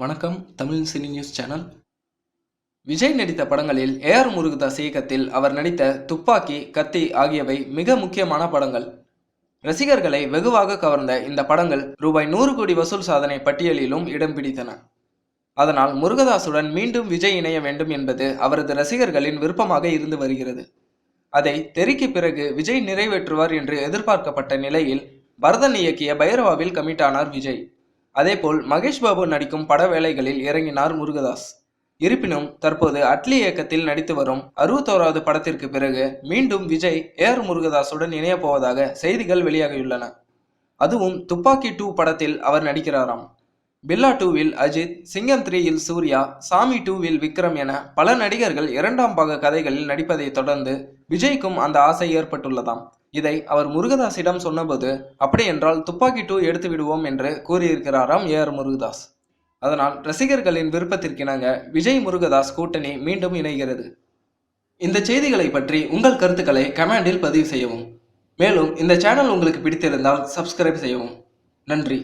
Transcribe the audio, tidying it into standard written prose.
வணக்கம். Tamil cine news channel. Vijay நடித்த படங்களில் ஏஆர் முருகதாஸ் இயக்கத்தில் அவர் நடித்த துப்பாக்கி, கத்தி ஆகியவை மிக முக்கியமான படங்கள். ரசிகர்களை வெகுவாக கவர்ந்த இந்த படங்கள் ரூபாய் 100 கோடி வசூல் சாதனை பட்டியலிலும் இடம் பிடித்தன. அதனால் முருகதாசுடன் மீண்டும் விஜய் இணைய வேண்டும் என்பது அவரது ரசிகர்களின் விருப்பமாக இருந்து வருகிறது. அதை தெறிக்கு பிறகு விஜய் நிறைவேற்றுவார் என்று எதிர்பார்க்கப்பட்ட நிலையில் பரதன் இயக்கிய பைரவாவில் கமிட் ஆனார் விஜய். அதேபோல் மகேஷ் பாபு நடிக்கும் பட வேலைகளில் இறங்கினார் முருகதாஸ். இருப்பினும் தற்போது அட்லி இயக்கத்தில் நடித்து வரும் 61வது படத்திற்கு பிறகு மீண்டும் விஜய் ஏஆர் முருகதாசுடன் இணைய போவதாக செய்திகள் வெளியாகியுள்ளன. அதுவும் துப்பாக்கி 2 படத்தில் அவர் நடிக்கிறாராம். பில்லா 2வில் அஜித், சிங்கம் 3யில் சூர்யா, சாமி 2வில் விக்ரம் என பல நடிகர்கள் 2ஆம் பாக கதைகளில் நடிப்பதை தொடர்ந்து விஜய்க்கும் அந்த ஆசை ஏற்பட்டுள்ளதாம். இதை அவர் முருகதாஸிடம் சொன்னபோது அப்படி என்றால் துப்பாக்கி 2 எடுத்து விடுவோம் என்று கூறியிருக்கிறாராம் ஏஆர் முருகதாஸ். அதனால் ரசிகர்களின் விருப்பத்திற்கிணங்க விஜய் முருகதாஸ் கூட்டணி மீண்டும் இணைகிறது. இந்த செய்திகளை பற்றி உங்கள் கருத்துக்களை கமெண்டில் பதிவு செய்யவும். மேலும் இந்த சேனல் உங்களுக்கு பிடித்திருந்தால் சப்ஸ்கிரைப் செய்யவும். நன்றி.